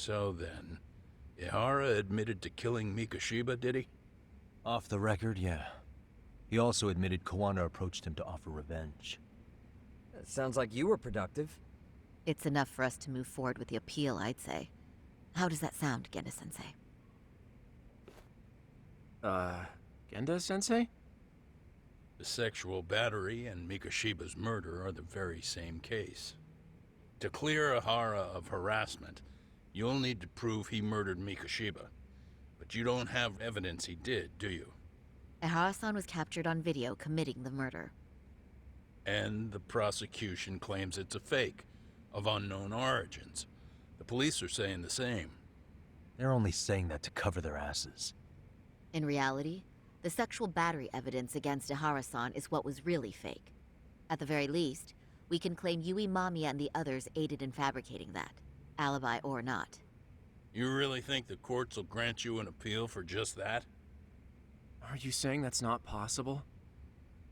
So then, Ihara admitted to killing Mikoshiba, did he? Off the record, yeah. He also admitted Kuwana approached him to offer revenge. That sounds like you were productive. It's enough for us to move forward with the appeal, I'd say. How does that sound, Genda-sensei? Genda-sensei? The sexual battery and Mikoshiba's murder are the very same case. To clear Ihara of harassment, you'll need to prove he murdered Mikoshiba. But you don't have evidence he did, do you? Ihara-san was captured on video committing the murder. And the prosecution claims it's a fake, of unknown origins. The police are saying the same. They're only saying that to cover their asses. In reality, the sexual battery evidence against Ihara-san is what was really fake. At the very least, we can claim Yui Mamiya and the others aided in fabricating that, alibi or not. You really think the courts will grant you an appeal for just that? Are you saying that's not possible?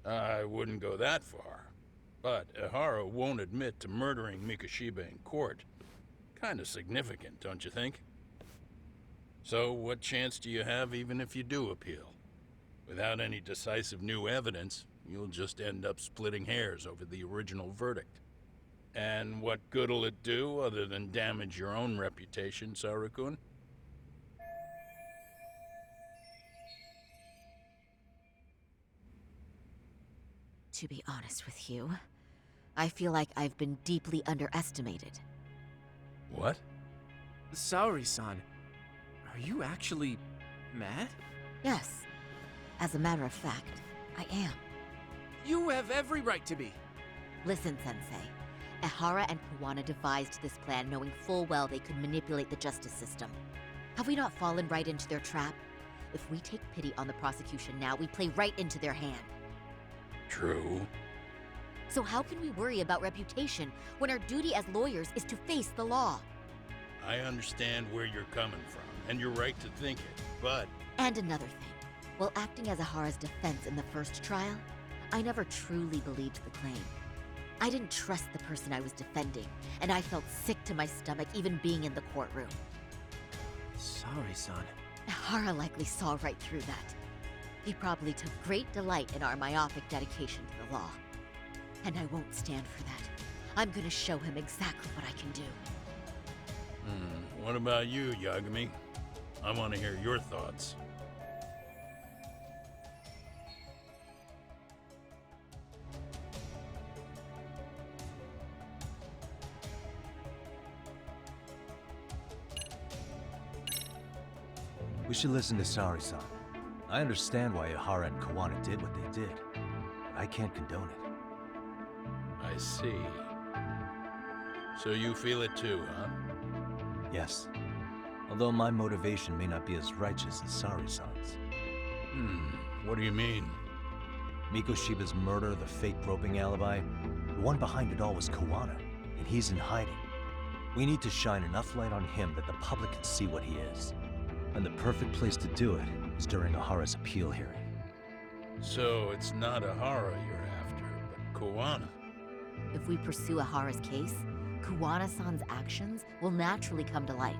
I wouldn't go that far. But Ihara won't admit to murdering Mikoshiba in court. Kinda significant, don't you think? So what chance do you have even if you do appeal? Without any decisive new evidence, you'll just end up splitting hairs over the original verdict. And what good'll it do other than damage your own reputation, Saru-kun? To be honest with you, I feel like I've been deeply underestimated. What? Saori-san, are you actually mad? Yes, as a matter of fact, I am. You have every right to be. Listen, Sensei. Ihara and Kuwana devised this plan knowing full well they could manipulate the justice system. Have we not fallen right into their trap? If we take pity on the prosecution now, we play right into their hand. True. So how can we worry about reputation when our duty as lawyers is to face the law? I understand where you're coming from, and you're right to think it, but... And another thing. While acting as Ihara's defense in the first trial, I never truly believed the claim. I didn't trust the person I was defending, and I felt sick to my stomach even being in the courtroom. Saori-san. Ihara likely saw right through that. He probably took great delight in our myopic dedication to the law. And I won't stand for that. I'm gonna show him exactly what I can do. What about you, Yagami? I want to hear your thoughts. We should listen to Saori-san. I understand why Ihara and Kuwana did what they did, but I can't condone it. I see. So you feel it too, huh? Yes. Although my motivation may not be as righteous as Saori-san's. What do you mean? Mikoshiba's murder, the fake groping alibi, the one behind it all was Kuwana, and he's in hiding. We need to shine enough light on him that the public can see what he is. And the perfect place to do it is during Ihara's appeal hearing. So it's not Ihara you're after, but Kuwana. If we pursue Ihara's case, Kuwana-san's actions will naturally come to light.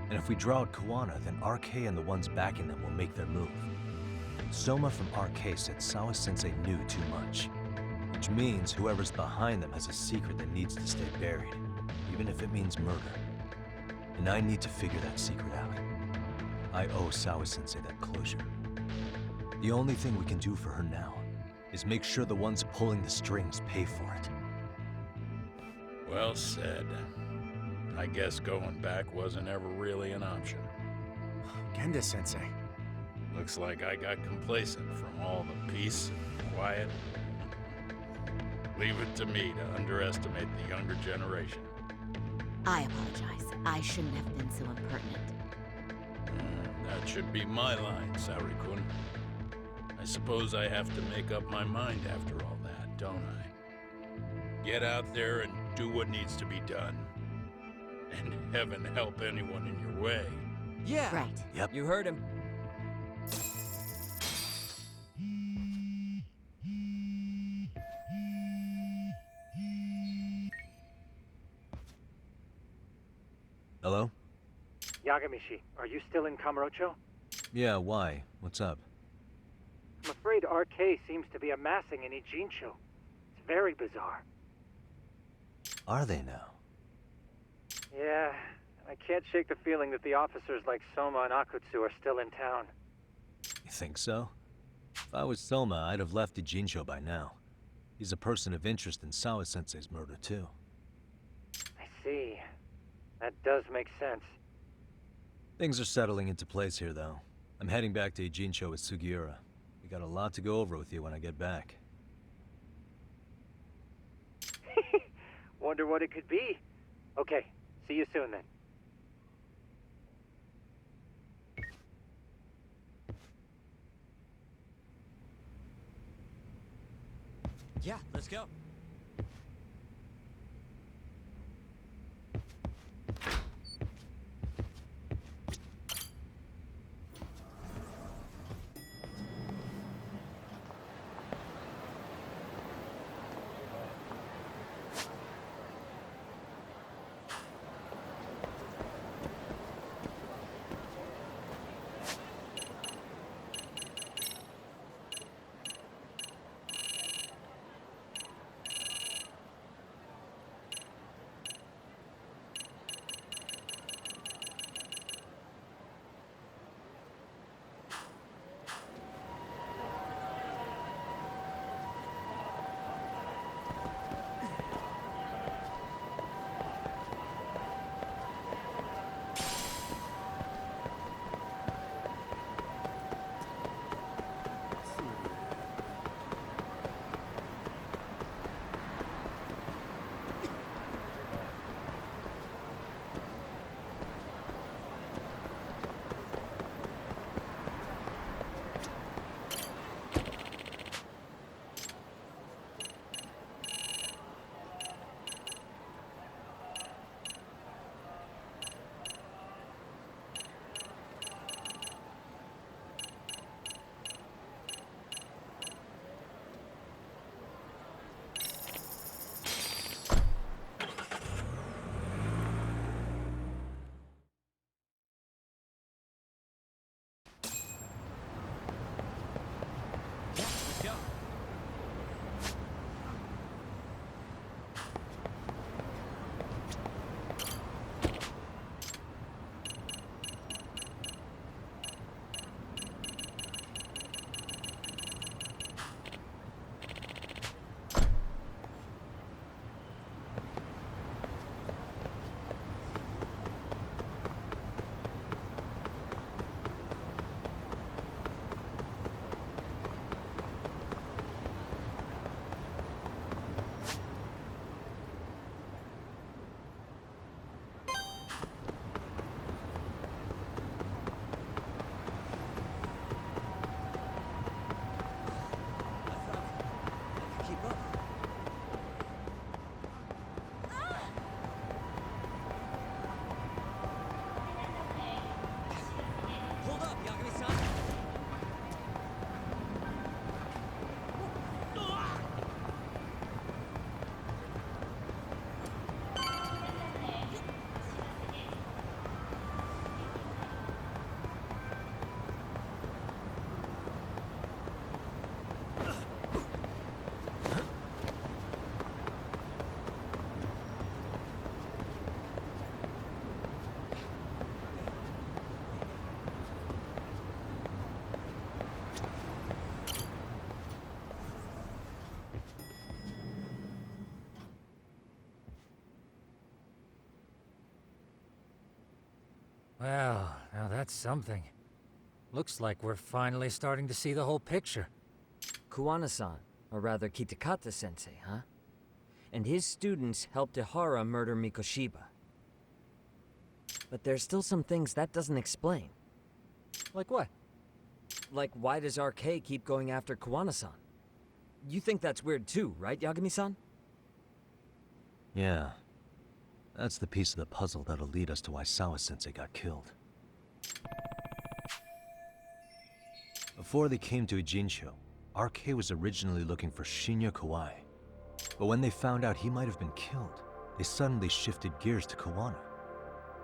And if we draw out Kuwana, then RK and the ones backing them will make their move. Soma from RK said Sawa-sensei knew too much, which means whoever's behind them has a secret that needs to stay buried, even if it means murder. And I need to figure that secret out. I owe Sawa-sensei that closure. The only thing we can do for her now is make sure the ones pulling the strings pay for it. Well said. I guess going back wasn't ever really an option. Genda-sensei. Looks like I got complacent from all the peace and quiet. Leave it to me to underestimate the younger generation. I apologize. I shouldn't have been so impertinent. That should be my line, Saori-kun. I suppose I have to make up my mind after all that, don't I? Get out there and do what needs to be done. And heaven help anyone in your way. Yeah. Right. Yep. You heard him. Hello? Yagamishi, are you still in Kamurocho? Yeah, why? What's up? I'm afraid RK seems to be amassing in Ijincho. It's very bizarre. Are they now? Yeah, I can't shake the feeling that the officers like Soma and Akutsu are still in town. You think so? If I was Soma, I'd have left Ijincho by now. He's a person of interest in Sawa-sensei's murder, too. I see. That does make sense. Things are settling into place here, though. I'm heading back to Ijincho with Sugiura. We got a lot to go over with you when I get back. Wonder what it could be. Okay, see you soon then. Yeah, let's go. Well, now that's something. Looks like we're finally starting to see the whole picture. Kuwanas-san, or rather Kitakata-sensei, huh? And his students helped Ihara murder Mikoshiba. But there's still some things that doesn't explain. Like what? Like, why does RK keep going after Kuwanas-san? You think that's weird too, right, Yagami-san? Yeah. That's the piece of the puzzle that'll lead us to why Sawa-sensei got killed. Before they came to Ijincho, RK was originally looking for Shinya Kawai. But when they found out he might have been killed, they suddenly shifted gears to Kuwana.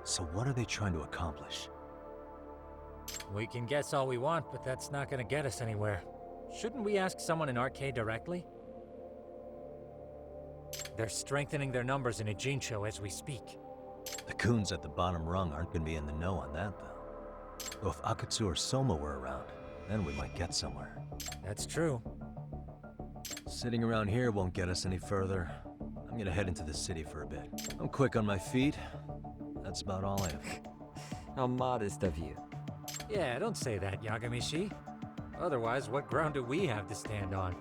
So what are they trying to accomplish? We can guess all we want, but that's not gonna get us anywhere. Shouldn't we ask someone in RK directly? They're strengthening their numbers in Ijincho as we speak. The goons at the bottom rung aren't gonna be in the know on that, though. Though if Akatsu or Soma were around, then we might get somewhere. That's true. Sitting around here won't get us any further. I'm gonna head into the city for a bit. I'm quick on my feet. That's about all I have. How modest of you. Yeah, don't say that, Yagamishi. Otherwise, what ground do we have to stand on?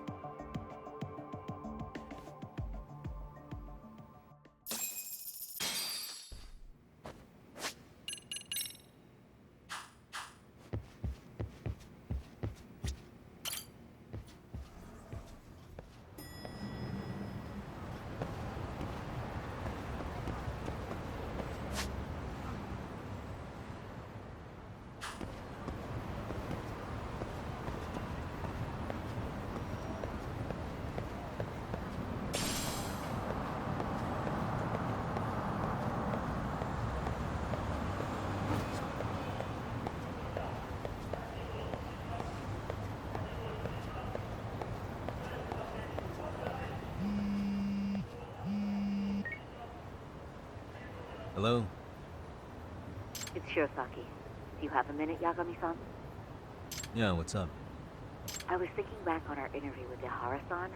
Hello? It's Shirosaki. Do you have a minute, Yagami-san? Yeah, what's up? I was thinking back on our interview with Ihara-san,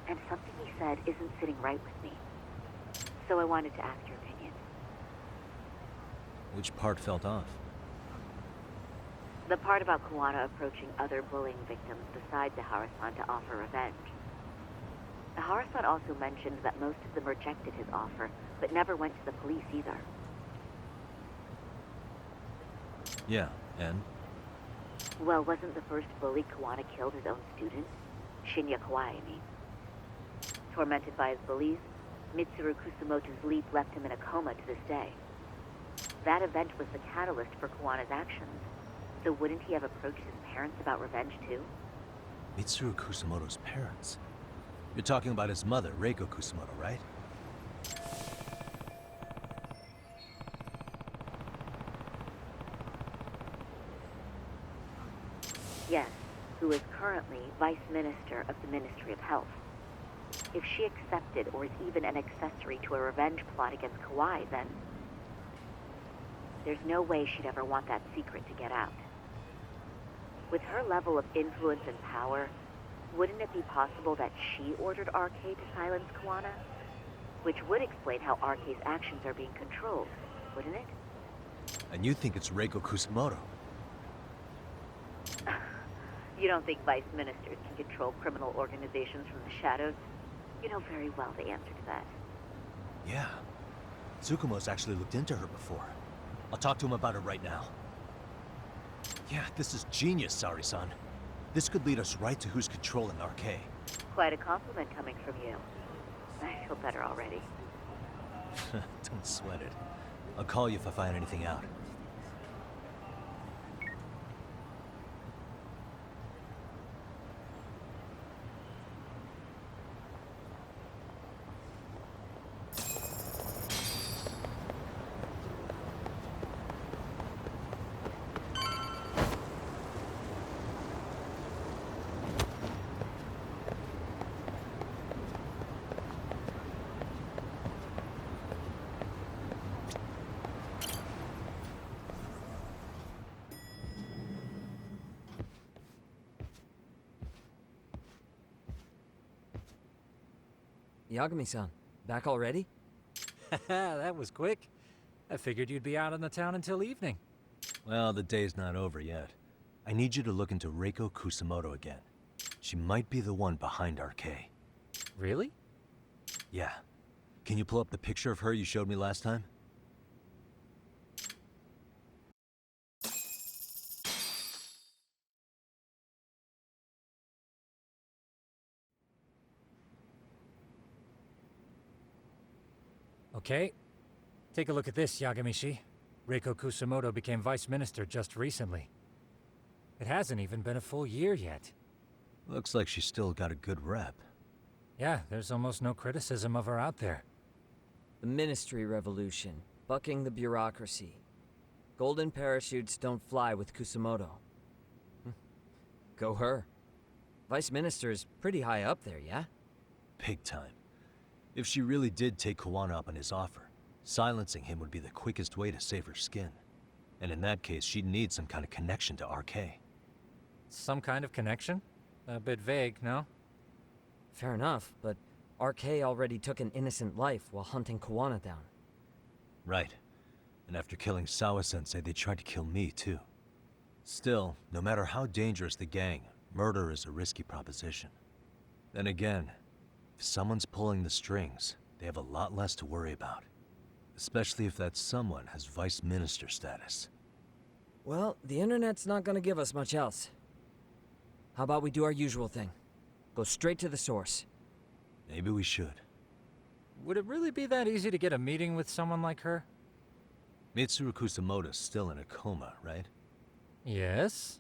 and something he said isn't sitting right with me. So I wanted to ask your opinion. Which part felt off? The part about Kuwana approaching other bullying victims besides Ihara-san to offer revenge. Ihara-san also mentioned that most of them rejected his offer, but never went to the police either. Yeah, and? Well, wasn't the first bully Kuwana killed his own student? Shinya Kawai, I mean. Tormented by his bullies, Mitsuru Kusamoto's leap left him in a coma to this day. That event was the catalyst for Kuwana's actions. So wouldn't he have approached his parents about revenge too? Mitsuru Kusamoto's parents? You're talking about his mother, Reiko Kusamoto, right? Yes, who is currently Vice Minister of the Ministry of Health. If she accepted or is even an accessory to a revenge plot against Kawai, then there's no way she'd ever want that secret to get out. With her level of influence and power, wouldn't it be possible that she ordered RK to silence Kuwana? Which would explain how RK's actions are being controlled, wouldn't it? And you think it's Reiko Kusamoto? You don't think vice ministers can control criminal organizations from the shadows? You know very well the answer to that. Yeah. Tsukumo's actually looked into her before. I'll talk to him about it right now. Yeah, this is genius, Sari-san. This could lead us right to who's controlling RK. Quite a compliment coming from you. I feel better already. Don't sweat it. I'll call you if I find anything out. Yagami-san, back already? That was quick. I figured you'd be out in the town until evening. Well, the day's not over yet. I need you to look into Reiko Kusamoto again. She might be the one behind RK. Really? Yeah. Can you pull up the picture of her you showed me last time? Okay. Take a look at this, Yagamishi. Reiko Kusamoto became vice minister just recently. It hasn't even been a full year yet. Looks like she's still got a good rep. Yeah, there's almost no criticism of her out there. The Ministry Revolution. Bucking the bureaucracy. Golden parachutes don't fly with Kusamoto. Go her. Vice Minister is pretty high up there, yeah? Big time. If she really did take Kuwana up on his offer, silencing him would be the quickest way to save her skin. And in that case, she'd need some kind of connection to RK. Some kind of connection? A bit vague, no? Fair enough, but RK already took an innocent life while hunting Kuwana down. Right. And after killing Sawa-sensei, they tried to kill me, too. Still, no matter how dangerous the gang, murder is a risky proposition. Then again, if someone's pulling the strings, they have a lot less to worry about. Especially if that someone has Vice Minister status. Well, the internet's not gonna give us much else. How about we do our usual thing? Go straight to the source. Maybe we should. Would it really be that easy to get a meeting with someone like her? Mitsuru Kusamoto's still in a coma, right? Yes?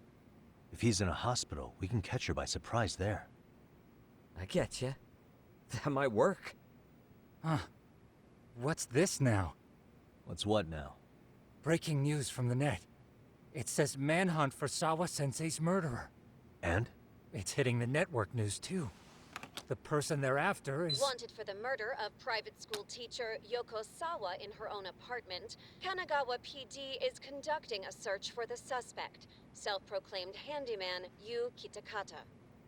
If he's in a hospital, we can catch her by surprise there. I get ya. That might work. Huh. What's this now? What's what now? Breaking news from the net. It says manhunt for Sawa-sensei's murderer. And? It's hitting the network news, too. The person they're after is... Wanted for the murder of private school teacher Yoko Sawa in her own apartment, Kanagawa PD is conducting a search for the suspect, self-proclaimed handyman Yu Kitakata.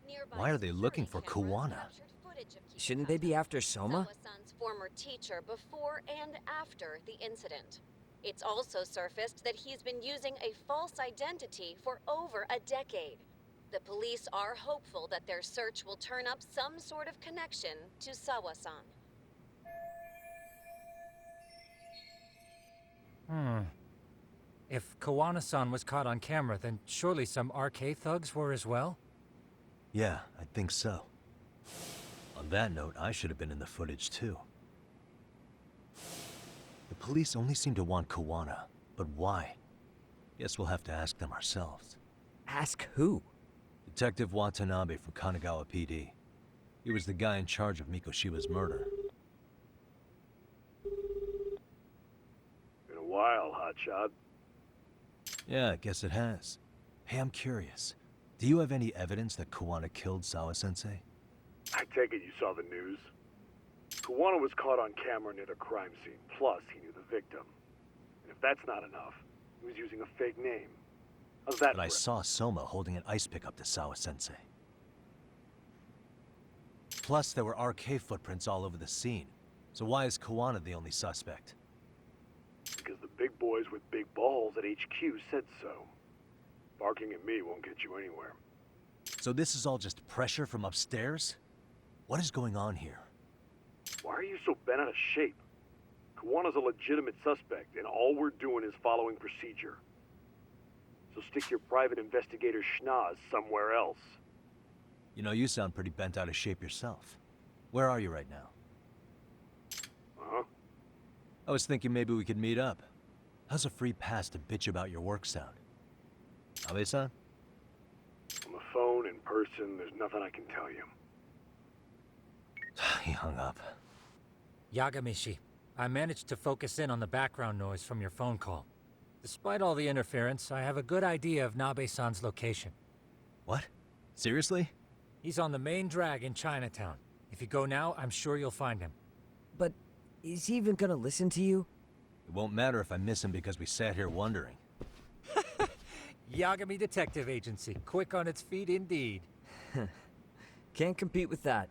Nearby Why are they looking for security cameras Kuwana? captured footage of Shouldn't they be Kitakata, after Soma? Sawa-san's former teacher before and after the incident. It's also surfaced that he's been using a false identity for over a decade. The police are hopeful that their search will turn up some sort of connection to Sawa-san. If Kuwana-san was caught on camera, then surely some RK thugs were as well? Yeah, I think so. On that note, I should have been in the footage too. The police only seem to want Kuwana, but why? Guess we'll have to ask them ourselves. Ask who? Detective Watanabe from Kanagawa PD. He was the guy in charge of Mikoshiba's murder. Been a while, hotshot. Yeah, I guess it has. Hey, I'm curious. Do you have any evidence that Kuwana killed Sawa-sensei? I take it you saw the news. Kuwana was caught on camera near the crime scene, plus he knew the victim. And if that's not enough, he was using a fake name. How's that But I for saw Soma holding an ice pick up to Sawa-sensei. Plus, there were RK footprints all over the scene. So why is Kuwana the only suspect? Because the big boys with big balls at HQ said so. Barking at me won't get you anywhere. So this is all just pressure from upstairs? What is going on here? Why are you so bent out of shape? Kuwana's a legitimate suspect, and all we're doing is following procedure. So stick your private investigator schnoz somewhere else. You know, you sound pretty bent out of shape yourself. Where are you right now? Uh-huh. I was thinking maybe we could meet up. How's a free pass to bitch about your work sound? Abe-san? On the phone, in person, there's nothing I can tell you. He hung up. Yagamishi, I managed to focus in on the background noise from your phone call. Despite all the interference, I have a good idea of Nabe-san's location. What? Seriously? He's on the main drag in Chinatown. If you go now, I'm sure you'll find him. But is he even gonna listen to you? It won't matter if I miss him because we sat here wondering. Yagami Detective Agency, quick on its feet indeed. Can't compete with that.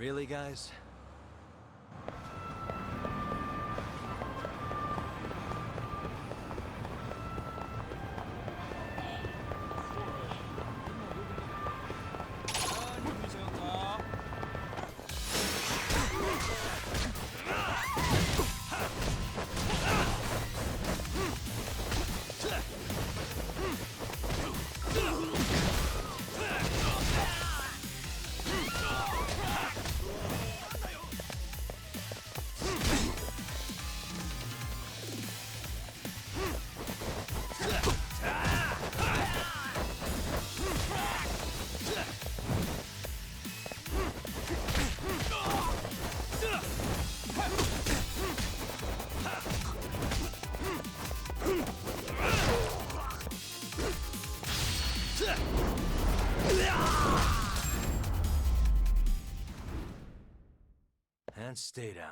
Really, guys? And stay down.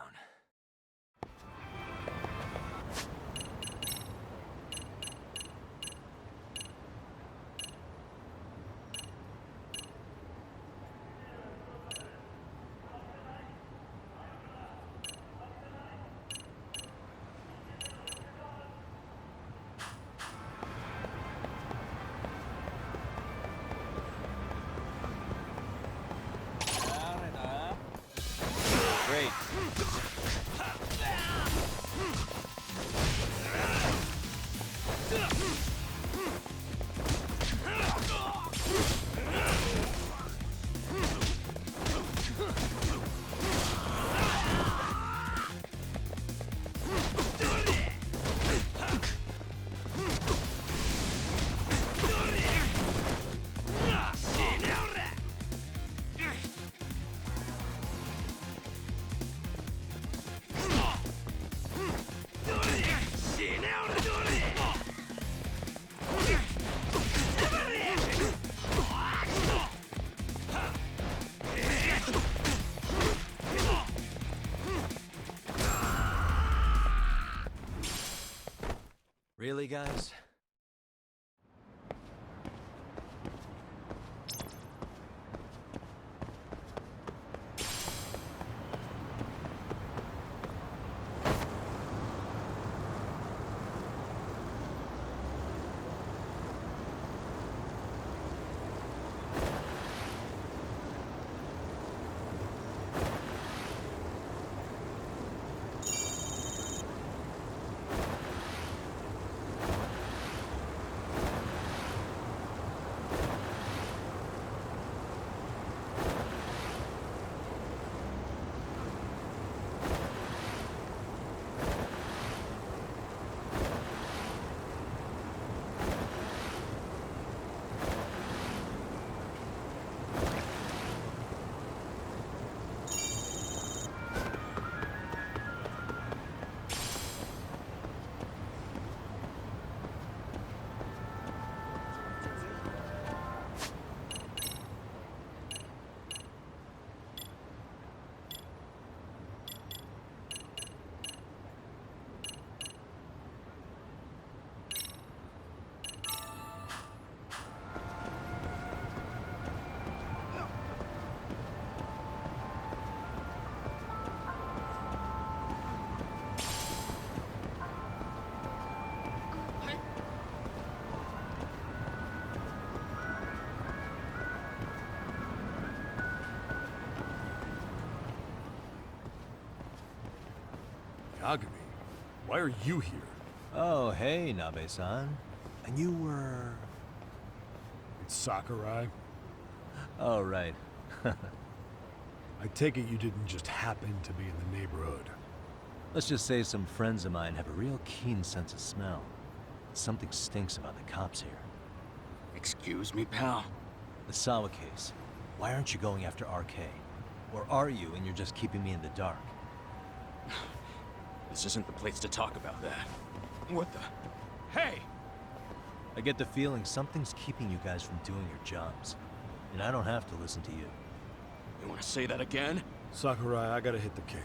Great. Really, guys? Yagami, why are you here? Oh, hey, Nabe-san. And you were... It's Sakurai. Oh, right. I take it you didn't just happen to be in the neighborhood. Let's just say some friends of mine have a real keen sense of smell. Something stinks about the cops here. Excuse me, pal? The Sawa case. Why aren't you going after RK? Or are you and you're just keeping me in the dark? This isn't the place to talk about that. What the? Hey! I get the feeling something's keeping you guys from doing your jobs. And I don't have to listen to you. You want to say that again? Sakurai, I gotta hit the can.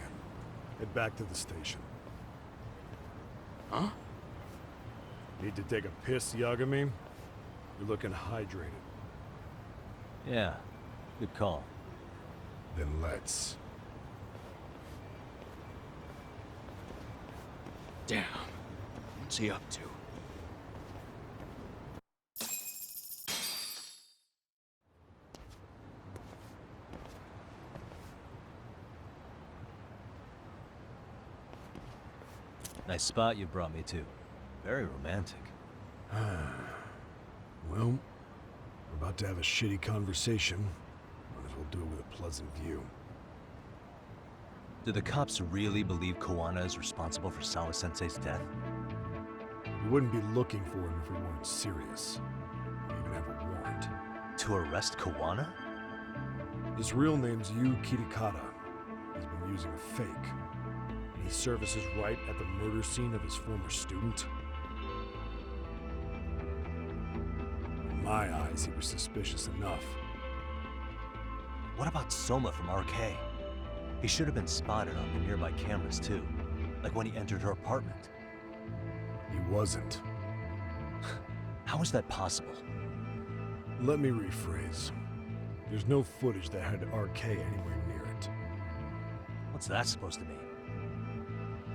Head back to the station. Huh? Need to take a piss, Yagami? You're looking hydrated. Yeah, good call. Then let's. Damn. What's he up to? Nice spot you brought me to. Very romantic. Well, we're about to have a shitty conversation. Might as well do it with a pleasant view. Do the cops really believe Kuwana is responsible for Sawa-sensei's death? We wouldn't be looking for him if we weren't serious. We even have a warrant. To arrest Kuwana? His real name's Yu Kitakata. He's been using a fake. And he services right at the murder scene of his former student. In my eyes, he was suspicious enough. What about Soma from RK? He should have been spotted on the nearby cameras too. Like when he entered her apartment. He wasn't. How is that possible? Let me rephrase. There's no footage that had RK anywhere near it. What's that supposed to mean?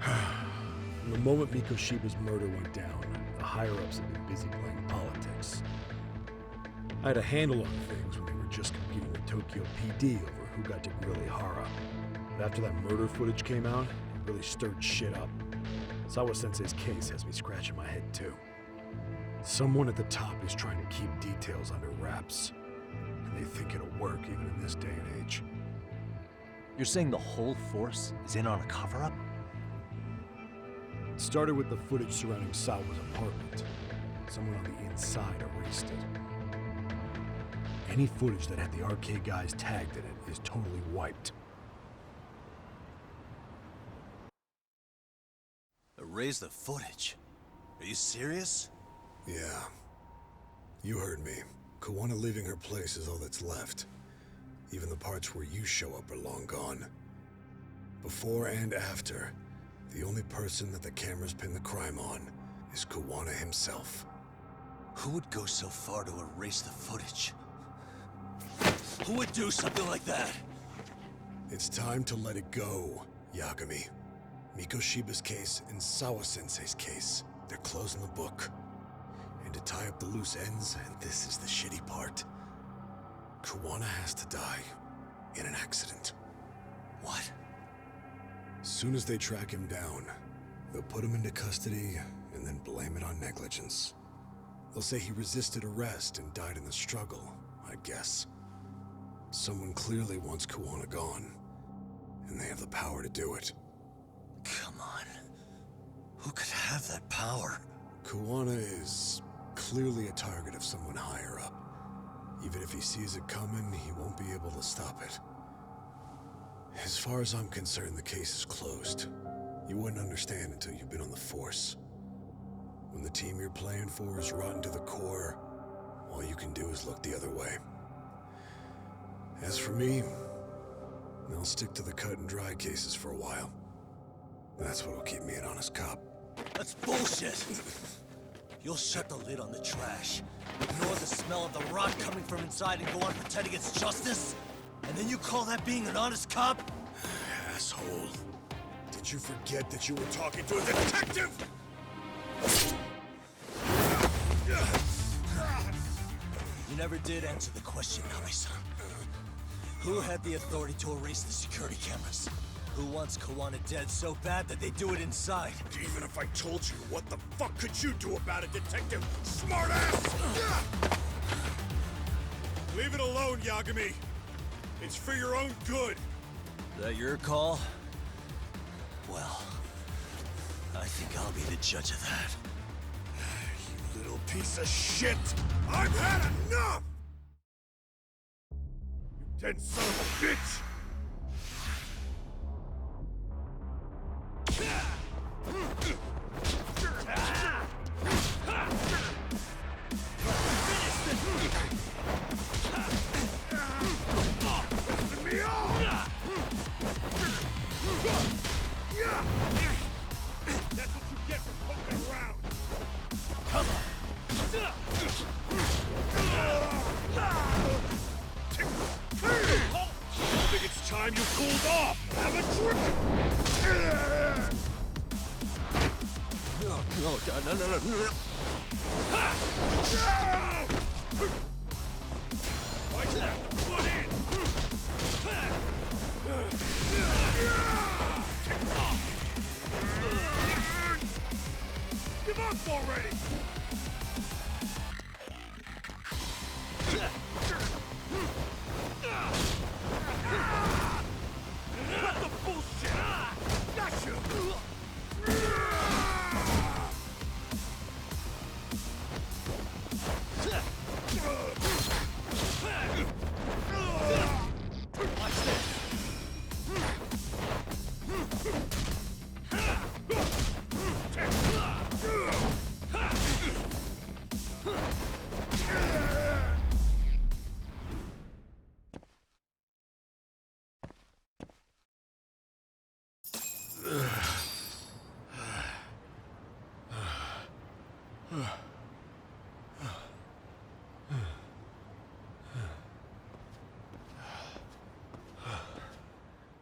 From the moment Mikoshiba's murder went down, the higher-ups have been busy playing politics. I had a handle on things when they were just competing with Tokyo PD over who got to grill Ihara. But after that murder footage came out, it really stirred shit up. Sawa-sensei's case has me scratching my head too. Someone at the top is trying to keep details under wraps. And they think it'll work even in this day and age. You're saying the whole force is in on a cover-up? It started with the footage surrounding Sawa's apartment. Someone on the inside erased it. Any footage that had the RK guys tagged in it is totally wiped. Erase the footage? Are you serious? Yeah. You heard me. Kuwana leaving her place is all that's left. Even the parts where you show up are long gone. Before and after, the only person that the cameras pin the crime on is Kuwana himself. Who would go so far to erase the footage? Who would do something like that? It's time to let it go, Yagami. Mikoshiba's case and Sawa-sensei's case, they're closing the book. And to tie up the loose ends, and this is the shitty part, Kuwana has to die in an accident. What? Soon as they track him down, they'll put him into custody and then blame it on negligence. They'll say he resisted arrest and died in the struggle, I guess. Someone clearly wants Kuwana gone, and they have the power to do it. Come on. Who could have that power? Kuwana is clearly a target of someone higher up. Even if he sees it coming, he won't be able to stop it. As far as I'm concerned, the case is closed. You wouldn't understand until you've been on the force. When the team you're playing for is rotten to the core, all you can do is look the other way. As for me, I'll stick to the cut and dry cases for a while. That's what'll keep me an honest cop. That's bullshit! You'll shut the lid on the trash, ignore the smell of the rot coming from inside, and go on pretending it's justice? And then you call that being an honest cop? Asshole. Did you forget that you were talking to a detective? You never did answer the question, Nabe-san. Who had the authority to erase the security cameras? Who wants Kuwana dead so bad that they do it inside? Even if I told you, what the fuck could you do about it, detective? Smartass! Leave it alone, Yagami. It's for your own good. Is that your call? Well, I think I'll be the judge of that. You little piece of shit! I've had enough! You dead son of a bitch! That's what you get for poking around! Come on! Big Give up already! Cut the bullshit! Gotcha!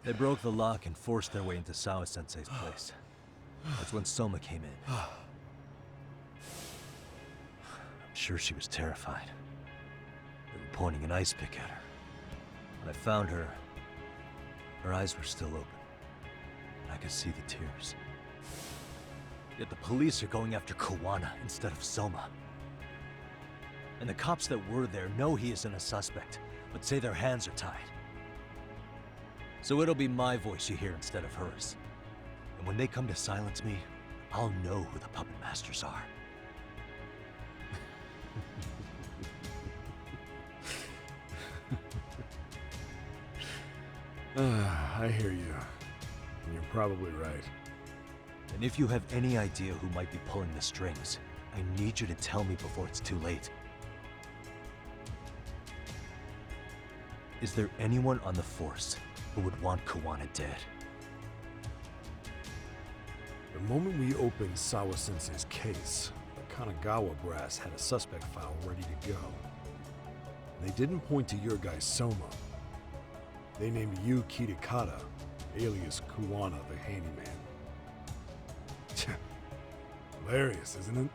They broke the lock and forced their way into Sawa-sensei's place. That's when Soma came in. I'm sure she was terrified. They were pointing an ice pick at her. When I found her, her eyes were still open. I could see the tears. Yet the police are going after Kuwana instead of Soma. And the cops that were there know he isn't a suspect, but say their hands are tied. So it'll be my voice you hear instead of hers. And when they come to silence me, I'll know who the puppet masters are. I hear you. And you're probably right. And if you have any idea who might be pulling the strings, I need you to tell me before it's too late. Is there anyone on the force who would want Kuwana dead? The moment we opened Sawa-sensei's case, the Kanagawa brass had a suspect file ready to go. They didn't point to your guy Soma. They named you Kitakata, alias Kuwana the handyman. Hilarious, isn't it?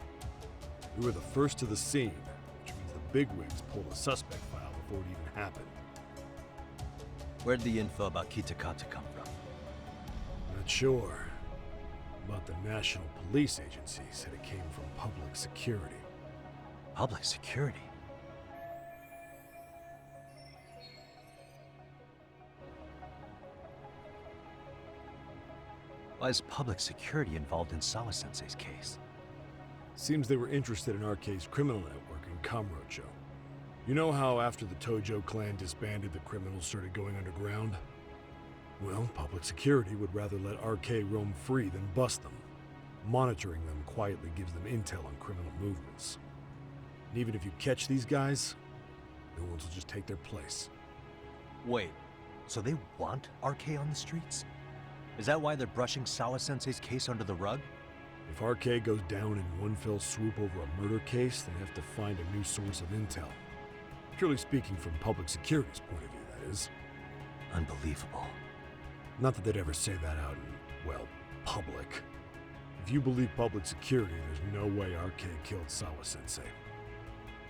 We were the first to the scene, which means the bigwigs pulled a suspect file before it even happened. Where'd the info about Kitakata come from? Not sure. But the National Police Agency said it came from public security. Public security? Why is public security involved in Sawa-sensei's case? Seems they were interested in RK's criminal network in Kamurocho. You know how after the Tojo clan disbanded, the criminals started going underground? Well, public security would rather let RK roam free than bust them. Monitoring them quietly gives them intel on criminal movements. And even if you catch these guys, new ones will just take their place. Wait, so they want RK on the streets? Is that why they're brushing Sawa-sensei's case under the rug? If RK goes down in one fell swoop over a murder case, they have to find a new source of intel. Purely speaking, from public security's point of view, that is. Unbelievable. Not that they'd ever say that out in, well, public. If you believe public security, there's no way RK killed Sawa-sensei.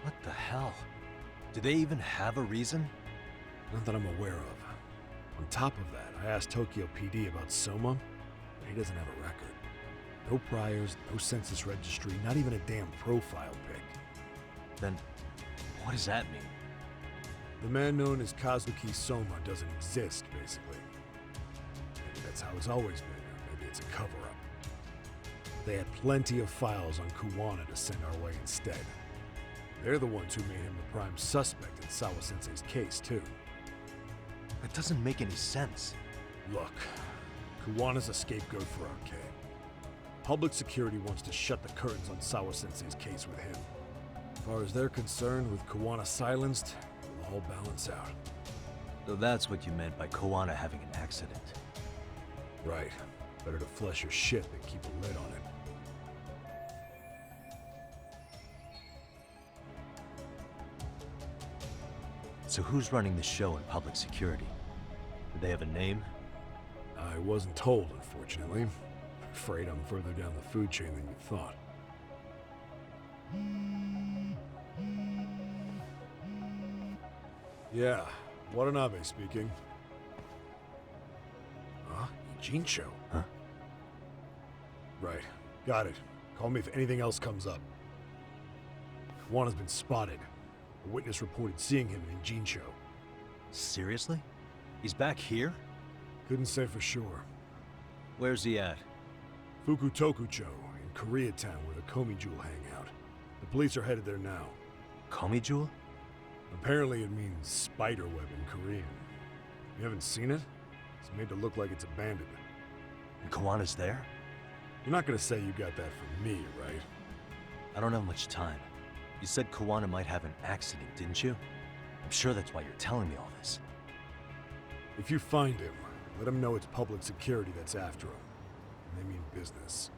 What the hell? Do they even have a reason? Not that I'm aware of. On top of that, I asked Tokyo PD about Soma, but he doesn't have a record. No priors, no census registry, not even a damn profile pic. Then, what does that mean? The man known as Kazuki Soma doesn't exist, basically. Maybe that's how it's always been, or maybe it's a cover-up. They had plenty of files on Kuwana to send our way instead. They're the ones who made him the prime suspect in Sawa-sensei's case, too. That doesn't make any sense. Look, Kuwana's a scapegoat for RK. Public security wants to shut the curtains on Sawa-sensei's case with him. As far as they're concerned, with Kuwana silenced, it'll all balance out. So that's what you meant by Kuwana having an accident. Right. Better to flush your shit than keep a lid on it. So who's running the show in public security? Do they have a name? wasn't told, unfortunately. Afraid I'm further down the food chain than you thought. Yeah, Watanabe speaking. Huh? Ijincho? Huh? Right. Got it. Call me if anything else comes up. Kuwana's been spotted. A witness reported seeing him in Ijincho. Seriously? He's back here? Couldn't say for sure. Where's he at? Fukutokucho, in Koreatown, where the Komi Jewel hang out. The police are headed there now. Komi Jewel? Apparently it means spider web in Korean. You haven't seen it? It's made to look like it's abandoned. And Kuwana's there? You're not gonna say you got that from me, right? I don't have much time. You said Kuwana might have an accident, didn't you? I'm sure that's why you're telling me all this. If you find him, let him know it's public security that's after him. And they mean business.